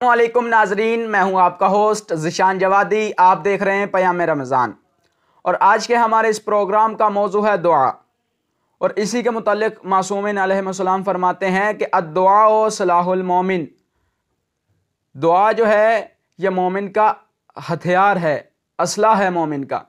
السلام علیکم ناظرین، میں ہوں آپ کا ہوسٹ ذیشان جوادی۔ آپ دیکھ رہے ہیں پیام رمضان، اور آج کے ہمارے اس پروگرام کا موضوع ہے دعا، اور اسی کے متعلق معصومین علیہ السلام فرماتے ہیں کہ الدعاء سلاح المومن، دعا جو ہے یہ مومن کا ہتھیار ہے، اسلحہ ہے مومن کا۔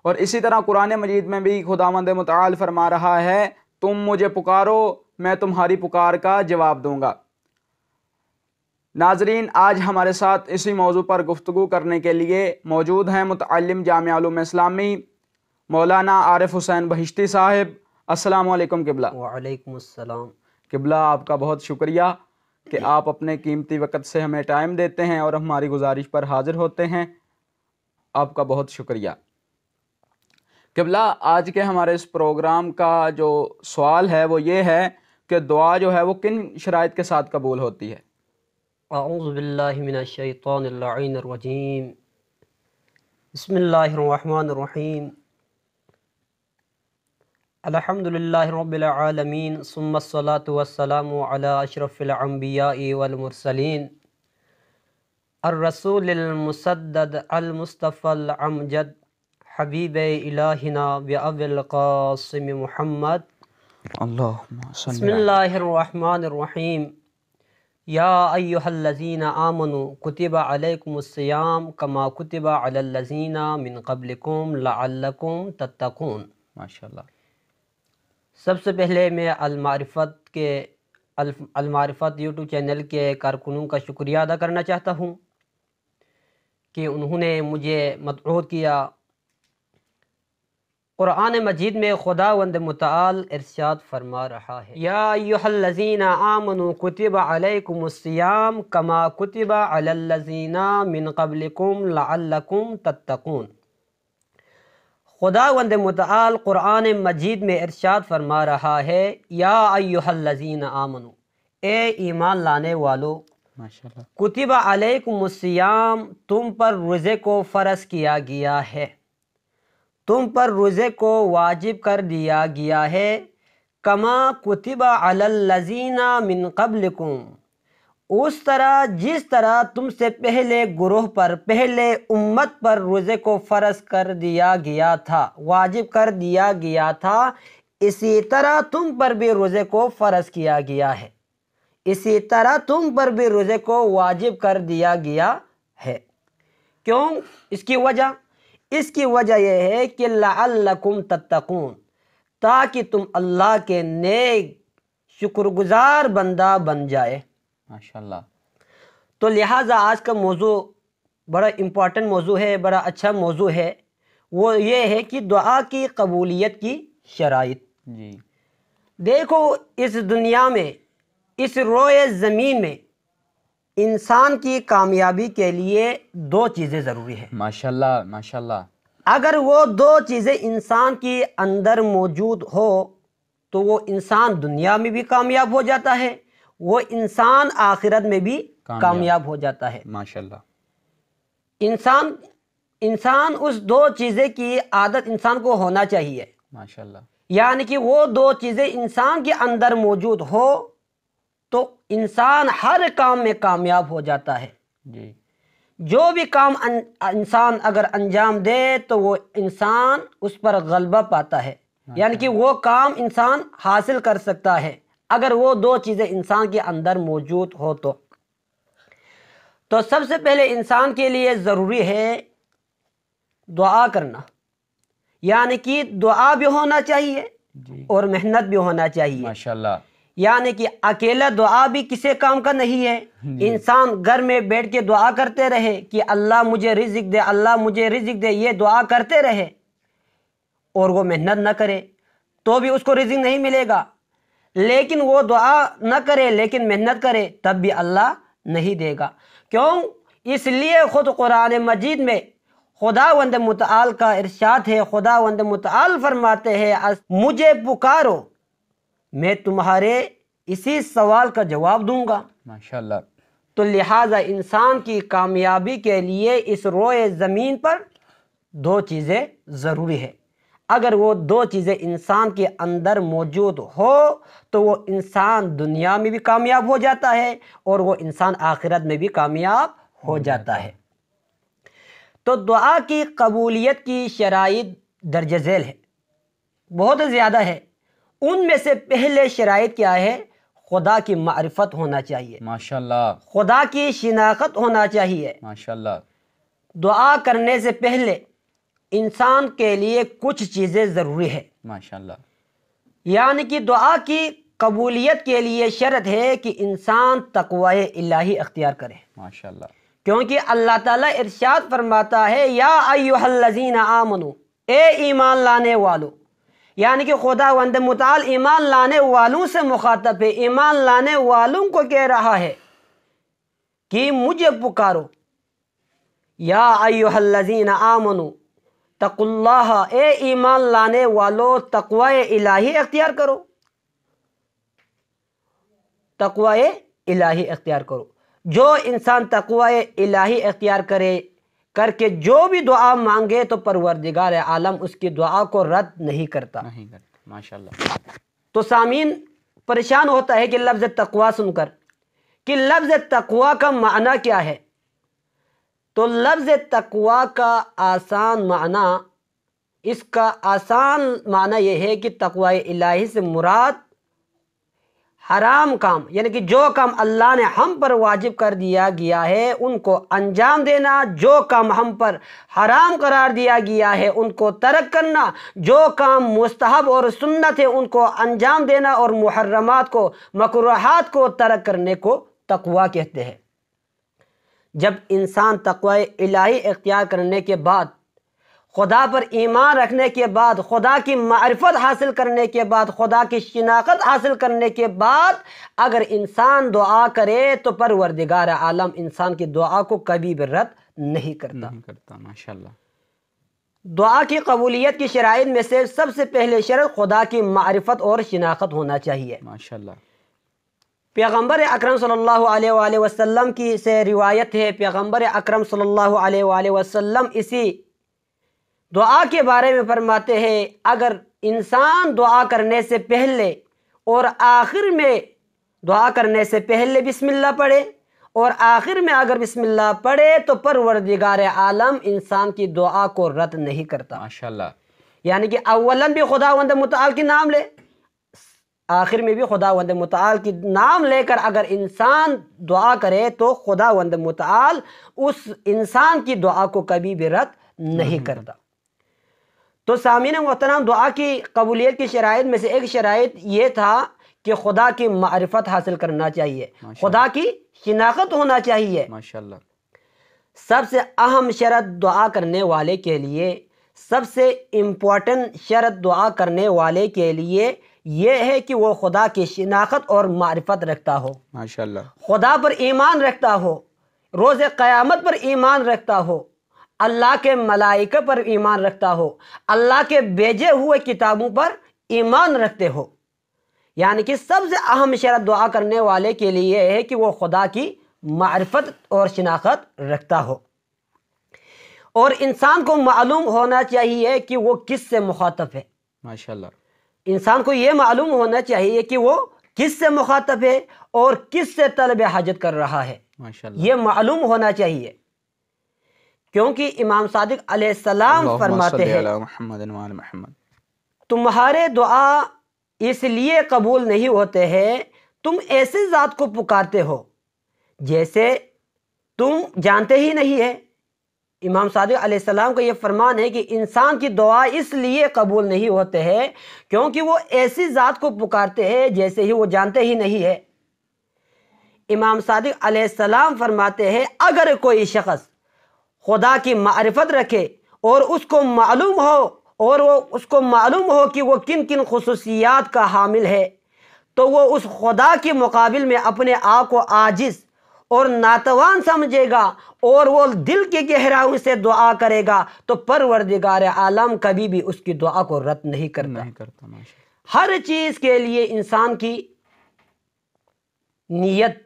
اور اسی طرح قرآن مجید میں بھی خداوند متعال فرما رہا ہے، تم مجھے پکارو میں تمہاری پکار کا جواب دوں گا۔ ناظرین، آج ہمارے ساتھ اسی موضوع پر گفتگو کرنے کے لیے موجود ہیں متعلم جامعہ علوم اسلامی مولانا عارف حسین بہشتی صاحب۔ السلام علیکم قبلہ۔ وعلیکم السلام۔ قبلہ، آپ کا بہت شکریہ کہ آپ اپنے قیمتی وقت سے ہمیں ٹائم دیتے ہیں اور ہماری گزارش پر حاضر ہوتے ہیں، آپ کا بہت شکریہ۔ قبلہ، آج کے ہمارے اس پروگرام کا جو سوال ہے وہ یہ ہے کہ دعا جو ہے وہ کن شرائط کے ساتھ قبول ہوتی ہے؟ اعوذ باللہ من الشیطان اللعین الرجیم، بسم اللہ الرحمن الرحیم، الحمد للہ رب العالمین، ثم الصلاة والسلام علی اشرف الانبیاء والمرسلین، الرسول المسدد المصطفى الامجد، حبیب الہنا وابی القاسم محمد، اللہم بسم اللہ الرحمن الرحیم، یا ایہا الذین آمنوا کتب علیکم الصیام کما کتب علی الذین من قبلکم لعلکم تتقون۔ ماشاءاللہ۔ سب سے پہلے میں المعرفت یوٹیوب چینل کے کارکنوں کا شکریہ ادا کرنا چاہتا ہوں کہ انہوں نے مجھے مدعو کیا۔ قرآن مجید میں خداوند متعال ارشاد فرما رہا ہے، یا ایہا الذین آمنوا کتب علیکم الصیام کما کتب علی الذین من قبلکم لعلکم تتقون۔ خداوند متعال قرآن مجید میں ارشاد فرما رہا ہے، یا ایہا الذین آمنوا، اے ایمان لانے والو، ماشاءاللہ، کتب علیکم الصیام، تم پر روزے کو فرض کیا گیا ہے، تم پر روزے کو واجب کر دیا گیا ہے، کما کتب علی الذین من قبلکم، اس طرح جس طرح تم سے پہلے گروہ پر، پہلے امت پر روزے کو فرض کر دیا گیا تھا، واجب کر دیا گیا تھا، اسی طرح تم پر بھی روزے کو فرض کیا گیا ہے، اسی طرح تم پر بھی روزے کو واجب کر دیا گیا ہے۔ کیوں؟ اس کی وجہ یہ ہے کہ لعلکم تتقون، تاکہ تم اللہ کے نیک شکر گزار بندہ بن جائے۔ ماشاءاللہ۔ تو لہٰذا آج کا موضوع بڑا امپورٹنٹ موضوع ہے، بڑا اچھا موضوع ہے، وہ یہ ہے کہ دعا کی قبولیت کی شرائط۔ جی، دیکھو، اس دنیا میں، اس روئے زمین میں انسان کی کامیابی کے لیے دو چیزیں ضروری ہیں۔ ماشاءاللہ ماشاءاللہ۔ اگر وہ دو چیزیں انسان کے اندر موجود ہو تو وہ انسان دنیا میں بھی کامیاب ہو جاتا ہے، وہ انسان آخرت میں بھی کامیاب ہو جاتا ہے۔ ماشاءاللہ۔ انسان اس دو چیزیں کی عادت انسان کو ہونا چاہیے، ماشاءاللہ۔ یعنی کہ وہ دو چیزیں انسان کے اندر موجود ہو تو انسان ہر کام میں کامیاب ہو جاتا ہے۔ جی، جو بھی کام انسان اگر انجام دے تو وہ انسان اس پر غلبہ پاتا ہے، یعنی کہ وہ کام انسان حاصل کر سکتا ہے اگر وہ دو چیزیں انسان کے اندر موجود ہو تو سب سے پہلے انسان کے لیے ضروری ہے دعا کرنا، یعنی کہ دعا بھی ہونا چاہیے اور محنت بھی ہونا چاہیے۔ ماشاءاللہ۔ یعنی کہ اکیلا دعا بھی کسی کام کا نہیں ہے۔ انسان گھر میں بیٹھ کے دعا کرتے رہے کہ اللہ مجھے رزق دے، اللہ مجھے رزق دے، یہ دعا کرتے رہے اور وہ محنت نہ کرے تو بھی اس کو رزق نہیں ملے گا، لیکن وہ دعا نہ کرے لیکن محنت کرے تب بھی اللہ نہیں دے گا۔ کیوں؟ اس لیے خود قرآن مجید میں خداوند متعال کا ارشاد ہے، خداوند متعال فرماتے ہیں، مجھے پکارو میں تمہارے اسی سوال کا جواب دوں گا۔ ماشاءاللہ۔ تو لہٰذا انسان کی کامیابی کے لیے اس روئے زمین پر دو چیزیں ضروری ہے۔ اگر وہ دو چیزیں انسان کے اندر موجود ہو تو وہ انسان دنیا میں بھی کامیاب ہو جاتا ہے اور وہ انسان آخرت میں بھی کامیاب ہو جاتا ہے۔ تو دعا کی قبولیت کی شرائط درج ذیل ہے، بہت زیادہ ہے۔ ان میں سے پہلے شرائط کیا ہے؟ خدا کی معرفت ہونا چاہیے، ماشاءاللہ، خدا کی شناخت ہونا چاہیے۔ ماشاءاللہ، دعا کرنے سے پہلے انسان کے لیے کچھ چیزیں ضروری ہے، ماشاءاللہ، یعنی کہ دعا کی قبولیت کے لیے شرط ہے کہ انسان تقوی الہی اختیار کرے، ماشاءاللہ، کیونکہ اللہ تعالیٰ ارشاد فرماتا ہے یا ایھا الذین آمنو، اے ایمان لانے والو، یعنی کہ خداوند متعال ایمان لانے والوں سے مخاطب ہے، ایمان لانے والوں کو کہہ رہا ہے کہ مجھے پکارو، یا ایھا الذین آمنو اتقوا اللہ، اے ایمان لانے والو تقوی الہی اختیار کرو، تقوی الہی اختیار کرو۔ جو انسان تقوی الہی اختیار کر کے جو بھی دعا مانگے تو پروردگار عالم اس کی دعا کو رد نہیں کرتا۔ ماشاءاللہ۔ تو سامعین پریشان ہوتا ہے کہ لفظ تقوی سن کر کہ لفظ تقوی کا معنی کیا ہے؟ تو لفظ تقوی کا آسان معنی، اس کا آسان معنی یہ ہے کہ تقوی الہی سے مراد حرام کام، یعنی کہ جو کام اللہ نے ہم پر واجب کر دیا گیا ہے ان کو انجام دینا، جو کام ہم پر حرام قرار دیا گیا ہے ان کو ترک کرنا، جو کام مستحب اور سنت ہے ان کو انجام دینا، اور محرمات کو، مکروہات کو ترک کرنے کو تقوی کہتے ہیں۔ جب انسان تقوی الہی اختیار کرنے کے بعد، خدا پر ایمان رکھنے کے بعد، خدا کی معرفت حاصل کرنے کے بعد، خدا کی شناخت حاصل کرنے کے بعد اگر انسان دعا کرے تو پروردگار عالم انسان کی دعا کو کبھی بھی رد نہیں کرتا۔ ماشاءاللہ۔ دعا کی قبولیت کی شرائط میں سے سب سے پہلے شرط خدا کی معرفت اور شناخت ہونا چاہیے۔ ماشاءاللہ۔ پیغمبر اکرم صلی اللہ علیہ وآلہ وسلم کی سے روایت ہے، پیغمبر اکرم صلی اللہ علیہ وآلہ وسلم اسی دعا کے بارے میں فرماتے ہیں، اگر انسان دعا کرنے سے پہلے اور آخر میں دعا کرنے سے پہلے بسم اللہ پڑھے اور آخر میں اگر بسم اللہ پڑھے تو پروردگار عالم انسان کی دعا کو رد نہیں کرتا۔ ماشاءاللہ۔ یعنی کہ اولاً بھی خداوند متعال کی نام لے، آخر میں بھی خداوند متعال کی نام لے کر اگر انسان دعا کرے تو خداوند متعال اس انسان کی دعا کو کبھی بھی رد نہیں کرتا۔ تو سامعین محترم، دعا کی قبولیت کی شرائط میں سے ایک شرائط یہ تھا کہ خدا کی معرفت حاصل کرنا چاہیے، خدا کی شناخت ہونا چاہیے۔ ماشاءاللہ۔ سب سے اہم شرط دعا کرنے والے کے لیے، سب سے امپورٹنٹ شرط دعا کرنے والے کے لیے یہ ہے کہ وہ خدا کی شناخت اور معرفت رکھتا ہو، ماشاءاللہ، خدا پر ایمان رکھتا ہو، روز قیامت پر ایمان رکھتا ہو، اللہ کے ملائکہ پر ایمان رکھتا ہو، اللہ کے بھیجے ہوئے کتابوں پر ایمان رکھتے ہو۔ یعنی کہ سب سے اہم شرط دعا کرنے والے کے لیے ہے کہ وہ خدا کی معرفت اور شناخت رکھتا ہو، اور انسان کو معلوم ہونا چاہیے کہ وہ کس سے مخاطب ہے۔ ماشاءاللہ۔ انسان کو یہ معلوم ہونا چاہیے کہ وہ کس سے مخاطب ہے اور کس سے طلب حاجت کر رہا ہے، ماشاءاللہ۔ یہ معلوم ہونا چاہیے، کیونکہ امام صادق علیہ السلام فرماتے ہیں محمد، تمہارے دعا اس لیے قبول نہیں ہوتے ہیں، تم ایسے ذات کو پکارتے ہو جیسے تم جانتے ہی نہیں ہے۔ امام صادق علیہ السلام کا یہ فرمان ہے کہ انسان کی دعا اس لیے قبول نہیں ہوتے ہیں کیونکہ وہ ایسی ذات کو پکارتے ہیں جیسے ہی وہ جانتے ہی نہیں ہے۔ امام صادق علیہ السلام فرماتے ہیں اگر کوئی شخص خدا کی معرفت رکھے اور اس کو معلوم ہو کہ وہ کن کن خصوصیات کا حامل ہے، تو وہ اس خدا کے مقابل میں اپنے آپ کو عاجز اور ناتوان سمجھے گا اور وہ دل کی گہرائیوں سے دعا کرے گا تو پروردگار عالم کبھی بھی اس کی دعا کو رد نہیں کرتا۔ ہر چیز کے لیے انسان کی نیت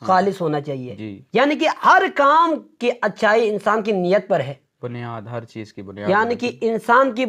خالص ہونا چاہیے، یعنی کہ ہر کام کی اچھائی انسان کی نیت پر ہے، بنیاد، ہر چیز کی بنیاد، یعنی کہ انسان کی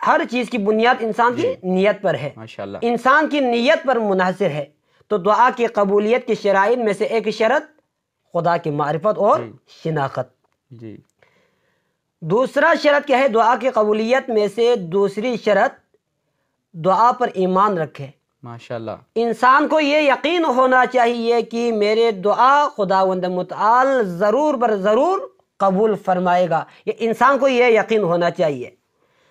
ہر چیز کی بنیاد انسان کی نیت پر ہے، ماشاءاللہ، انسان کی نیت پر منحصر ہے۔ تو دعا کی قبولیت کی شرائط میں سے ایک شرط خدا کی معرفت اور شناخت۔ جی دوسرا شرط کیا ہے دعا کی قبولیت میں سے؟ دوسری شرط دعا پر ایمان رکھے۔ ماشاءاللہ، انسان کو یہ یقین ہونا چاہیے کہ میرے دعا خداوند متعال ضرور بر ضرور قبول فرمائے گا، یہ انسان کو یہ یقین ہونا چاہیے۔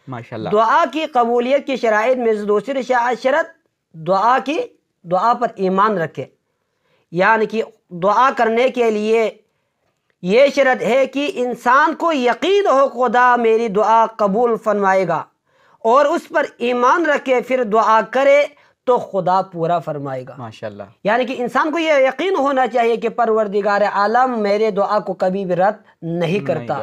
ماشاءاللہ، دعا کی قبولیت کی شرائط میں سے دوسری شرط دعا پر ایمان رکھے، یعنی کہ دعا کرنے کے لیے یہ شرط ہے کہ انسان کو یقین ہو خدا میری دعا قبول فرمائے گا، اور اس پر ایمان رکھے پھر دعا کرے تو خدا پورا فرمائے گا۔ ماشاءاللہ، یعنی کہ انسان کو یہ یقین ہونا چاہیے کہ پروردگار عالم میرے دعا کو کبھی بھی رد نہیں کرتا،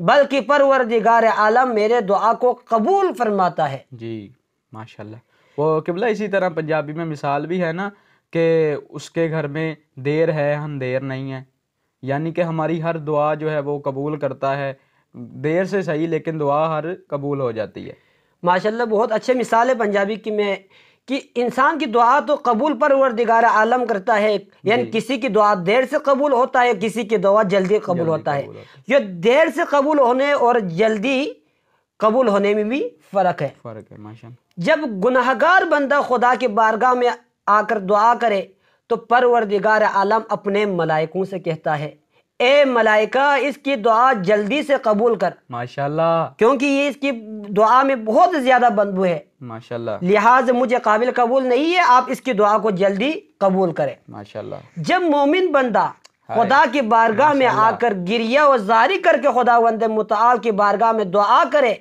بلکہ پروردگار عالم میرے دعا کو قبول فرماتا ہے۔ جی ماشاءاللہ۔ وہ قبلہ اسی طرح پنجابی میں مثال بھی ہے نا کہ اس کے گھر میں دیر ہے اندھیر نہیں ہے، یعنی کہ ہماری ہر دعا جو ہے وہ قبول کرتا ہے، دیر سے صحیح لیکن دعا ہر قبول ہو جاتی ہے۔ ماشاءاللہ، بہت اچھے مثال ہے پنجابی کی میں کہ انسان کی دعا تو قبول پروردگار عالم کرتا ہے، یعنی کسی کی دعا دیر سے قبول ہوتا ہے، کسی کی دعا جلدی قبول ہوتا ہے۔ یہ دیر سے قبول ہونے اور جلدی قبول ہونے میں بھی فرق ہے۔ ماشاءاللہ، جب گناہگار بندہ خدا کی بارگاہ میں آ کر دعا کرے تو پروردگار عالم اپنے ملائکوں سے کہتا ہے اے ملائکہ اس کی دعا جلدی سے قبول کر، ماشاءاللہ، کیونکہ یہ اس کی دعا میں بہت زیادہ بدبو ہے، ماشاءاللہ، لہٰذا مجھے قابل قبول نہیں ہے، آپ اس کی دعا کو جلدی قبول کریں۔ ماشاءاللہ، جب مومن بندہ خدا کی بارگاہ میں آ کر گریہ و زاری کر کے خداوند متعال کی بارگاہ میں دعا کرے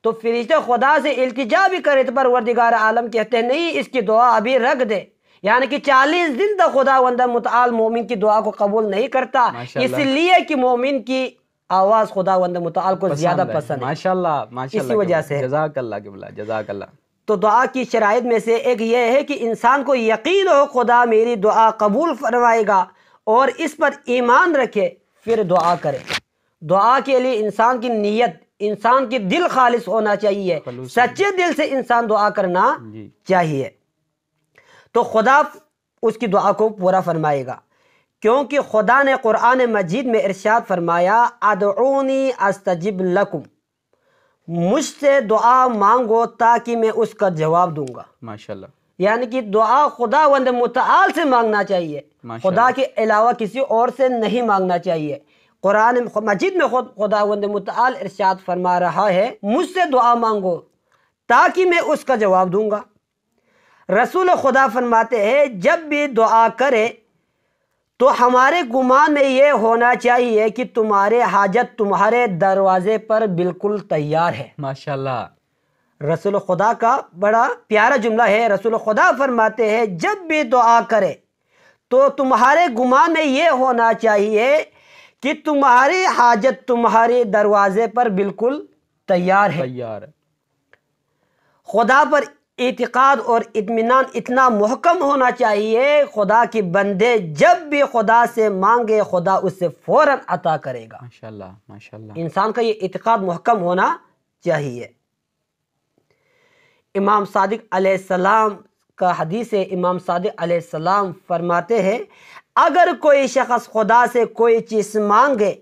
تو فرشتے خدا سے التجا بھی کرے تو پروردگار عالم کہتے ہیں نہیں اس کی دعا ابھی رکھ دے، یعنی کہ 40 دن تک خداوند متعال مومن کی دعا کو قبول نہیں کرتا، اس لیے کہ مومن کی آواز خداوند متعال کو زیادہ پسند ہے۔ ماشاءاللہ، ماشاءاللہ، اسی وجہ سے جزاک اللہ قبلہ، جزاک اللہ۔ تو دعا کی شرائط میں سے ایک یہ ہے کہ انسان کو یقین ہو خدا میری دعا قبول فرمائے گا اور اس پر ایمان رکھے پھر دعا کرے۔ دعا کے لیے انسان کی نیت، انسان کی دل خالص ہونا چاہیے، سچے دل سے انسان دعا کرنا چاہیے تو خدا اس کی دعا کو پورا فرمائے گا، کیونکہ خدا نے قرآن مجید میں ارشاد فرمایا ادعونی استجب لکم، مجھ سے دعا مانگو تاکہ میں اس کا جواب دوں گا۔ ماشاءاللہ، یعنی کہ دعا خداوند متعال سے مانگنا چاہیے، خدا کے علاوہ کسی اور سے نہیں مانگنا چاہیے۔ قرآن مجید میں خداوند متعال ارشاد فرما رہا ہے مجھ سے دعا مانگو تاکہ میں اس کا جواب دوں گا۔ رسول خدا فرماتے ہیں جب بھی دعا کرے تو ہمارے گمان میں یہ ہونا چاہیے کہ تمہارے حاجت تمہارے دروازے پر بالکل تیار ہے۔ ماشاءاللہ، رسول خدا کا بڑا پیارا جملہ ہے۔ رسول خدا فرماتے ہیں جب بھی دعا کرے تو تمہارے گمان میں یہ ہونا چاہیے کہ تمہاری حاجت تمہارے دروازے پر بالکل تیار ہے۔ خدا پر اعتقاد اور اطمینان اتنا محکم ہونا چاہیے خدا کے بندے جب بھی خدا سے مانگے خدا اس سے فوراً عطا کرے گا۔ ماشاءاللہ، ماشاءاللہ، انسان کا یہ اعتقاد محکم ہونا چاہیے۔ امام صادق علیہ السلام کا حدیث ہے، امام صادق علیہ السلام فرماتے ہیں اگر کوئی شخص خدا سے کوئی چیز مانگے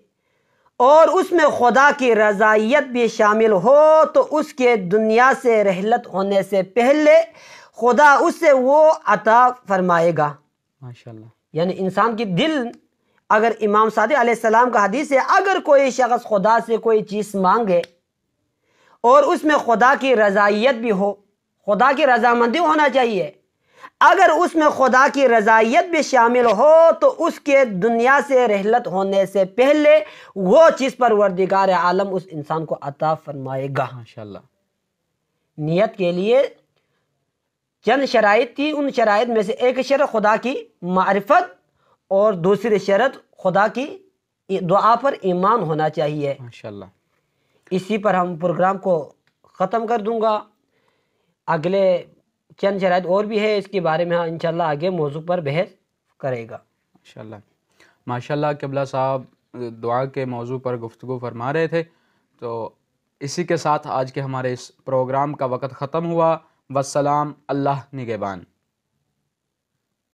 اور اس میں خدا کی رضائیت بھی شامل ہو تو اس کے دنیا سے رحلت ہونے سے پہلے خدا اس سے وہ عطا فرمائے گا۔ ماشاءاللہ، یعنی انسان کی دل، اگر امام صادق علیہ السلام کا حدیث ہے اگر کوئی شخص خدا سے کوئی چیز مانگے اور اس میں خدا کی رضائیت بھی ہو، خدا کی رضامندی ہونا چاہیے، اگر اس میں خدا کی رضائیت بھی شامل ہو تو اس کے دنیا سے رحلت ہونے سے پہلے وہ چیز پروردگار عالم اس انسان کو عطا فرمائے گا۔ ماشاءاللہ، نیت کے لیے چند شرائط تھی، ان شرائط میں سے ایک شرط خدا کی معرفت اور دوسری شرط خدا کی دعا پر ایمان ہونا چاہیے۔ ماشاءاللہ، اسی پر ہم پروگرام کو ختم کر دوں گا۔ اگلے چند شرائط اور بھی ہے، اس کے بارے میں انشاءاللہ آگے موضوع پر بحث کرے گا۔ ماشاءاللہ، ماشاءاللہ، قبلہ صاحب دعا کے موضوع پر گفتگو فرما رہے تھے، تو اسی کے ساتھ آج کے ہمارے اس پروگرام کا وقت ختم ہوا۔ والسلام، اللہ نگہبان۔